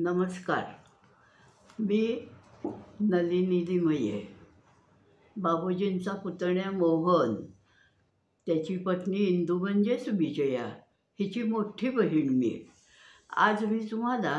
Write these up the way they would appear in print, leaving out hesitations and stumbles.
नमस्कार. मी नलिनी लिमये. बाबूजींचा पुतण्या मोहन, त्याची पत्नी इंदू म्हणजेच विजया, हिची मोठी बहीण मी. आज मी तुम्हाला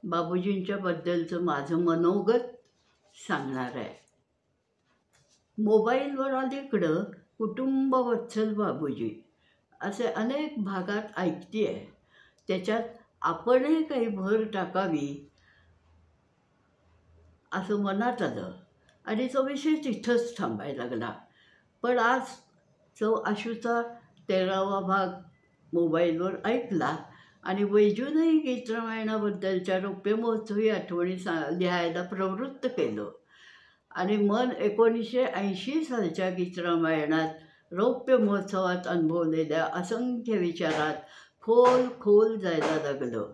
बाबूजींच्याबद्दलचं माझं मनोगत सांगणार आहे. मोबाईलवर अलीकडं कुटुंबवत्सल बाबूजी असे अनेक भागात ऐकते आहे. त्याच्यात आपणही काही भर टाकावी असं मनात आलं आणि तो विषय तिथंच थांबायला लागला. पण आज जो आशूचा 13वा भाग मोबाईलवर ऐकला आणि वैजूनही गीत रामायणाबद्दलच्या रौप्य महोत्सवी आठवणी लिहायला प्रवृत्त केलं. आणि मन 1980 सालच्या गीत रामायणात रौप्य महोत्सवात अनुभवलेल्या असंख्य विचारात खोल जायला लागलं.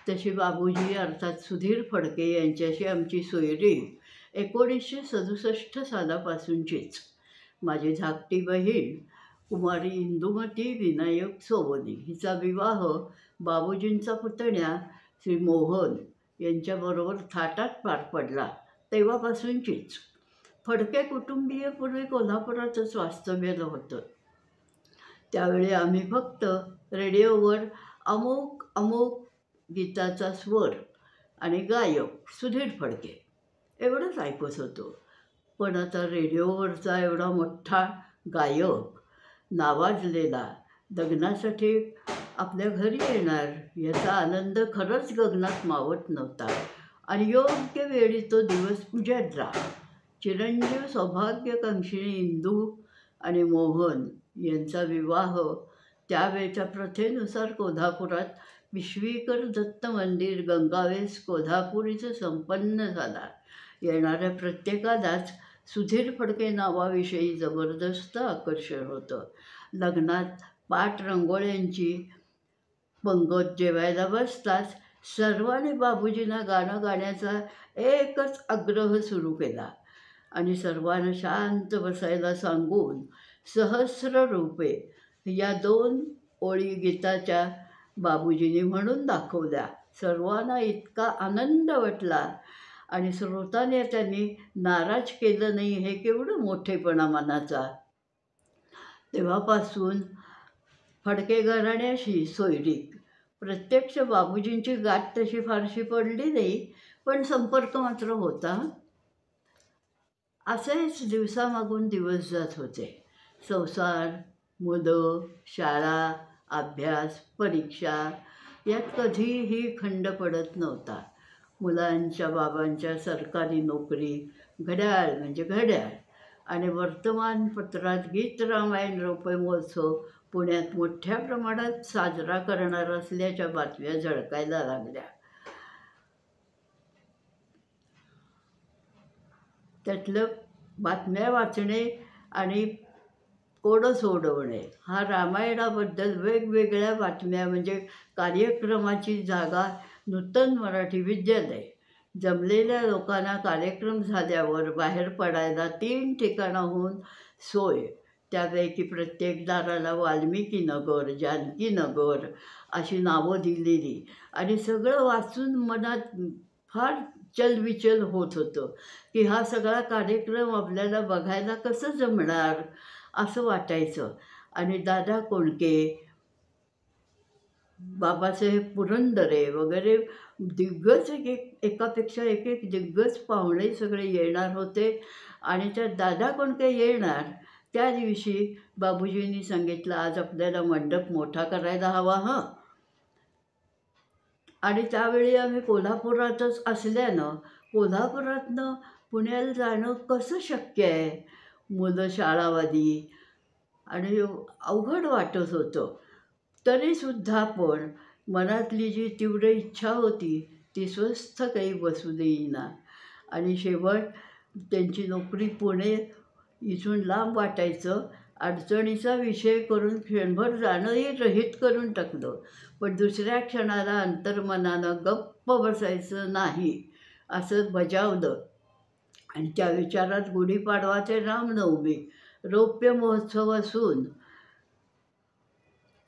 तशी बाबूजी अर्थात सुधीर फडके यांच्याशी आमची सोयरी 1967 सालापासूनचीच. माझी धाकटी बहीण कुमारी इंदुमती विनायक सोवनी हिचा विवाह बाबूजींचा पुतण्या श्री मोहन यांच्याबरोबर थाटात पार पडला तेव्हापासूनचीच. फडके कुटुंबीय पूर्वी कोल्हापुरातच वास्तव्याला होतं. त्यावेळी आम्ही फक्त रेडिओवर अमुक गीताचा स्वर आणि गायक सुधीर फडके एवढंच ऐकत होतो. पण आता रेडिओवरचा एवढा मोठा गायक नावाजलेला लग्नासाठी आपल्या घरी येणार याचा आनंद खरंच गगनात मावत नव्हता. आणि योग्य वेळी तो दिवस उजाडला. चिरंजीव सौभाग्यकांक्षिणी इंदू आणि मोहन यांचा विवाह त्यावेळच्या प्रथेनुसार कोल्हापुरात विश्वीकर दत्त मंदिर गंगावेस कोल्हापूर इथं संपन्न झाला. येणाऱ्या प्रत्येकालाच सुधीर फडके नावाविषयी जबरदस्त आकर्षण होतं. लग्नात पाट रंगोळ्यांची पंगत जेवायला बसताच सर्वांनी बाबूजींना गाणं गाण्याचा एकच आग्रह सुरू केला आणि सर्वांना शांत बसायला सांगून सहस्र रूपे या 2 ओळी गीताच्या बाबूजींनी म्हणून दाखवल्या. सर्वांना इतका आनंद वाटला आणि श्रोताने त्यांनी नाराज केलं नाही हे केवढं मोठेपणा मनाचा. तेव्हापासून फडके घराण्याशी सोयरीक. प्रत्यक्ष बाबूजींची गाठ तशी फारशी पडली नाही, पण संपर्क मात्र होता. असेच दिवसामागून दिवस जात होते. संसार, मुलं, शाळा, अभ्यास, परीक्षा यात कधीही खंड पडत नव्हता. मुलांच्या बाबांच्या सरकारी नोकरी, घड्याळ म्हणजे घड्याळ आणि वर्तमानपत्रात गीत रामायण रौप्य महोत्सव पुण्यात मोठ्या प्रमाणात साजरा करणार असल्याच्या बातम्या झळकायला लागल्या. त्यातलं बातम्या वाचणे आणि कोडं सोडवणे हा रामायणाबद्दल वेगवेगळ्या बातम्या म्हणजे कार्यक्रमाची जागा नूतन मराठी विद्यालय. जमलेल्या लोकांना कार्यक्रम झाल्यावर बाहेर पडायला 3 ठिकाणाहून सोय. त्यापैकी प्रत्येक दाराला वाल्मिकी नगर, जानकी नगर अशी नावं दिलेली. आणि सगळं वाचून मनात फार चलविचल होत होतं की हा सगळा कार्यक्रम आपल्याला बघायला कसं जमणार असं वाटायचं. आणि दादा कोंडके, बाबासाहेब पुरंदरे वगैरे दिग्गज एकापेक्षा एक दिग्गज पाहुणे सगळे येणार होते. आणि त्या दादा कोंडके येणार त्या दिवशी बाबूजींनी सांगितलं आज आपल्याला मंडप मोठा करायला हवा हं. आणि त्यावेळी आम्ही कोल्हापुरातच असल्यानं कोल्हापुरातनं पुण्याला जाणं कसं शक्य आहे. मुलं शाळावादी आणि अवघड वाटत होतं. तरीसुद्धा पण मनातली जी तीव्र इच्छा होती ती स्वस्थ काही बसू देईना. आणि शेवट त्यांची नोकरी पुणे इथून लांब वाटायचं. अडचणीचा विषय करून क्षणभर जाणंही रहित करून टाकलं. पण दुसऱ्या क्षणाला अंतर्मनानं गप्प बसायचं नाही असं बजावलं. आणि त्या विचारात गुढीपाडवा ते रामनवमी रौप्य महोत्सव असून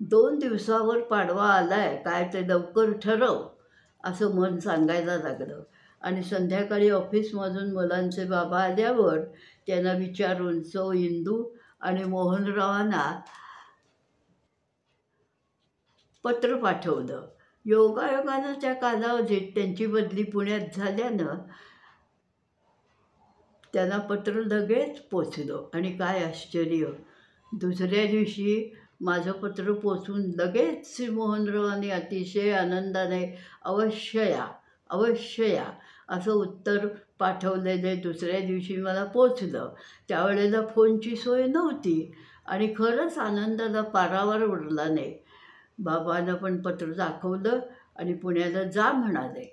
2 दिवसावर पाडवा आलाय काय ते लवकर ठरव असं मन सांगायला लागलं. आणि संध्याकाळी ऑफिसमधून मुलांचे बाबा आल्यावर त्यांना विचारून सौ इंदू आणि मोहनरावांना पत्र पाठवलं. योगायोगानं त्या कालावधीत त्यांची बदली पुण्यात झाल्यानं त्यांना पत्र लगेच पोचलं. आणि काय आश्चर्य, दुसऱ्या दिवशी माझं पत्र पोचून लगेच श्री मोहनरावांनी अतिशय आनंदाने अवश्य या, अवश्य या असं उत्तर पाठवलेले दुसऱ्या दिवशी मला पोचलं. त्यावेळेला फोनची सोय नव्हती आणि खरंच आनंदाला पारावर उरला नाही. बाबांना पण पत्र दाखवलं आणि पुण्याला जा म्हणाले.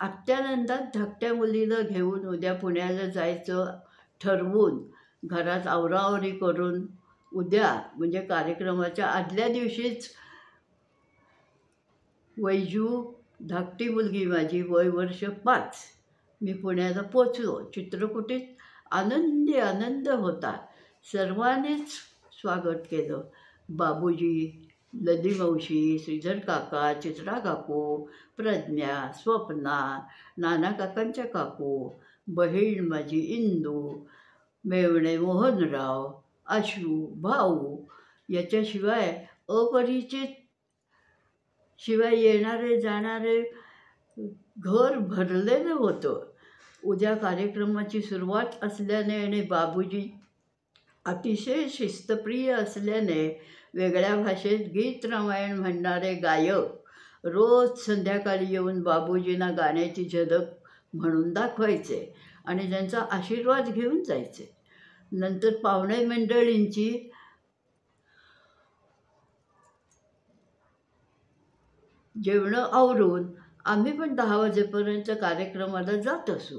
आत्यानंदात धाकट्या मुलीला घेऊन उद्या पुण्याला जायचं ठरवून घरात आवराआवरी करून उद्या म्हणजे कार्यक्रमाच्या आदल्या दिवशीच वैजू, धाकटी मुलगी माझी, वय वर्ष 5, मी पुण्याला पोचलो. चित्रकुटीत आनंद होता. सर्वांनीच स्वागत केलं. बाबूजी, लदी मावशी, श्रीधर काका, चित्रा काकू, प्रज्ञा, स्वप्ना, नाना काकांच्या काकू, बहीण माझी इंदू, मेवणे मोहनराव, आशू, भाऊ, याच्याशिवाय अपरिचित शिवाय येणारे जाणारे घर भरलेलं होतं. उद्या कार्यक्रमाची सुरुवात असल्याने आणि बाबूजी अतिशय शिस्तप्रिय असल्याने वेगळ्या भाषेत गीत रामायण म्हणणारे गायक रोज संध्याकाळी येऊन बाबूजींना गाण्याची झलक म्हणून दाखवायचे आणि त्यांचा आशीर्वाद घेऊन जायचे. नंतर पाहुणे मंडळींची जेवणं आवरून आम्ही पण 10 वाजेपर्यंत कार्यक्रमाला जात असू.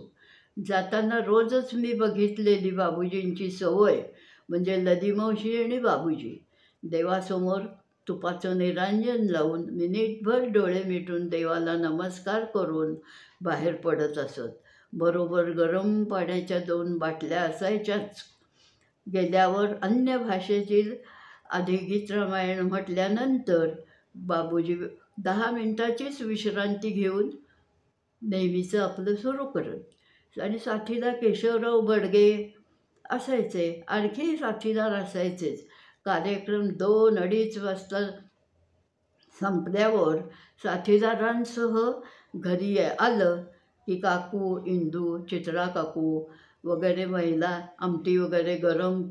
जाताना रोजच मी बघितलेली बाबूजींची सवय म्हणजे लदीमावशी आणि बाबूजी देवासमोर तुपाचं निरांजन लावून मिनिटभर डोळे मिटून देवाला नमस्कार करून बाहेर पडत असत. बरोबर गरम पाण्याच्या 2 बाटल्या असायच्याच. गेल्यावर अन्य भाषेतील आधी गीत रामायण म्हटल्यानंतर बाबूजी 10 मिनिटाचीच विश्रांती घेऊन नेहमीचं आपलं सुरू करत. आणि साथीला केशवराव बडगे असायचे, आणखी साथीदार असायचेच. कार्यक्रम 2-2:30 वाजता संपल्यावर साथीदारांसह घरी आलं की काकू, इंदू, चित्रा काकू वगैरे महिला आमटी वगैरे गरम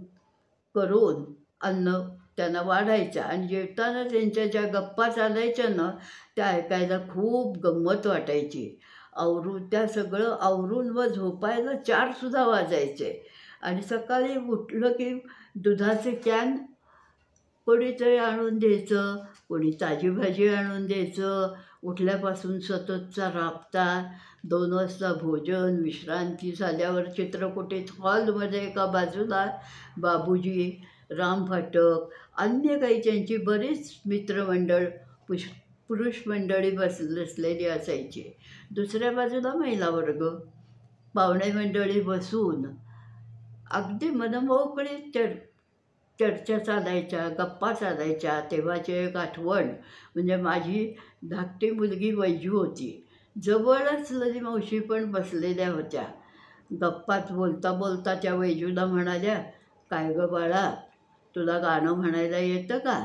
करून अन्न त्यांना वाढायच्या आणि जेवताना त्यांच्या ज्या गप्पा चालायच्या ना त्या ऐकायला खूप गंमत वाटायची. त्या सगळं आवरून व झोपायला 4 वाजायचे. आणि सकाळी उठलं की दुधाचे कॅन कोणीतरी आणून द्यायचं, कोणी ताजी भाजी आणून द्यायचं. उठल्यापासून सततचा राबता. 2 वाजता भोजन, विश्रांती झाल्यावर चित्रकुटीत हॉलमध्ये एका बाजूला बाबूजी, राम फाटक, अन्य काही त्यांची बरीच मित्रमंडळ, पुरुष मंडळी बसलेली असायची. दुसऱ्या बाजूला महिला वर्ग. पाहुणे मंडळी बसून अगदी मनमोकळी चर्चा चालायच्या, गप्पा चालायच्या. तेव्हाची एक आठवण म्हणजे माझी धाकटी मुलगी वैजू होती. जवळच लदी मावशी पण बसलेल्या होत्या. गप्पात बोलता बोलता त्या वैजूला म्हणाल्या, काय गं बाळा, तुला गाणं म्हणायला येतं का?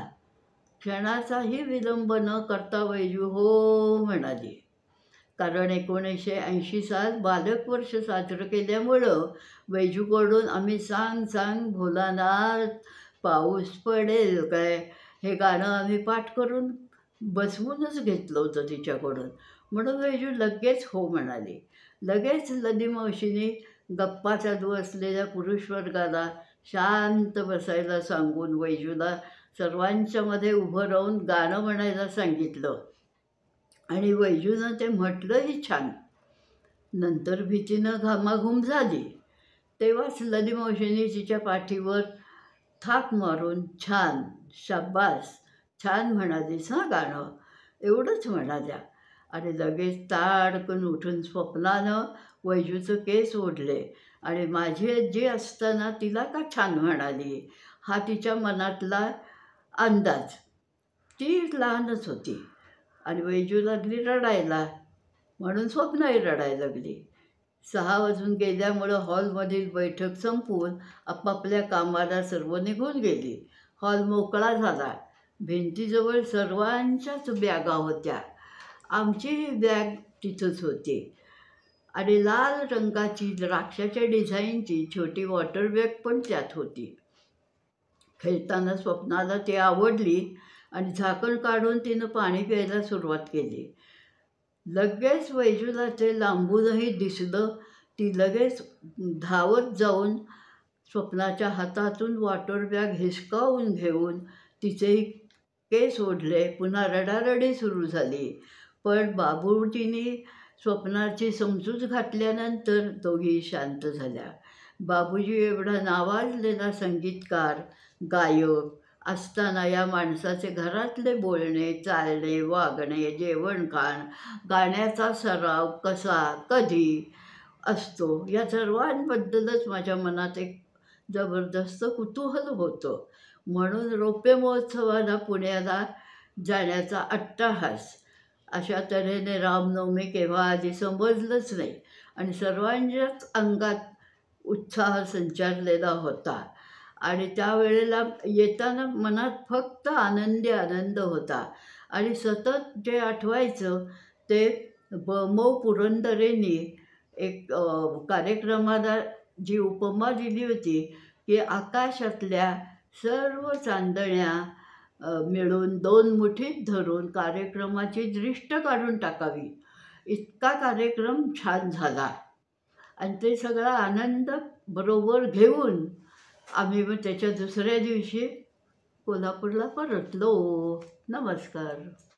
क्षणाचाही विलंब न करता वैजू हो म्हणाली. कारण 1980 साल बालक वर्ष साजरं केल्यामुळं वैजूकडून आम्ही सांग सांग भोलानाथ पाऊस पडेल काय हे गाणं आम्ही पाठ करून बसवूनच घेतलं होतं तिच्याकडून. म्हणून वैजू लगेच हो म्हणाली. लगेच लदी मावशीने गप्पा चालू असलेल्या पुरुष वर्गाला शांत बसायला सांगून वैजूला सर्वांच्या मध्ये उभं राहून गाणं म्हणायला सांगितलं. आणि वैजूनं ते म्हटलंही छान. नंतर भीतीनं घामाघूम झाली. तेव्हाच लदी मावशीने तिच्या पाठीवर थाप मारून छान, शाब्बास, छान म्हणालीस हां गाणं, एवढंच म्हणाल्या. आणि लगेच ताडकन उठून स्वप्नानं वैजूचं केस ओढले आणि माझी आजी असताना तिला का छान म्हणाली हा तिच्या मनातला अंदाज. ती लहानच होती आणि वैजू लागली रडायला. म्हणून स्वप्नाही रडायला लागली. 6 वाजून गेल्यामुळं हॉलमधील बैठक संपवून आपापल्या कामाला सर्व निघून गेली. हॉल मोकळा झाला. भिंतीजवळ सर्वांच्याच बॅगा होत्या. आमची बॅग तिथंच होती आणि लाल रंगाची द्राक्षाच्या डिझाईनची छोटी वॉटर बॅग पण त्यात होती. खेळताना स्वप्नाला ती आवडली आणि झाकण काढून तिनं पाणी प्यायला सुरुवात केली. लगेच वैजूला ते लांबूनही दिसलं. ती लगेच धावत जाऊन स्वप्नाच्या हातातून वॉटर बॅग हिसकावून घेऊन तिचेही केस ओढले. पुन्हा रडारडी सुरू झाली. पण बाबूजींनी स्वप्नाची समजूत घातल्यानंतर दोघी शांत झाल्या. बाबूजी एवढा नावाजलेला संगीतकार, गायक असताना या माणसाचे घरातले बोलणे, चालणे, वागणे, जेवणखाण, गाण्याचा सराव कसा, कधी असतो या सर्वांबद्दलच माझ्या मनात एक जबरदस्त कुतूहल होतं. म्हणून रौप्य महोत्सवाला पुण्याला जाण्याचा अट्टाहास. अशा तऱ्हेने रामनवमी केव्हा आली समजलंच नाही आणि सर्वांच्याच अंगात उत्साह संचारलेला होता आणि त्यावेळेला येताना मनात फक्त आनंद होता आणि सतत जे आठवायचं ते मौ पुरंदरेंनी एक कार्यक्रमाला जी उपमा दिली होती की आकाशातल्या सर्व चांदण्या मिळून 2 मुठीत धरून कार्यक्रमाची दृष्ट काढून टाकावी. इतका कार्यक्रम छान झाला आणि ते सगळा आनंद बरोबर घेऊन आम्ही मग त्याच्या दुसऱ्या दिवशी कोल्हापूरला परतलो. नमस्कार.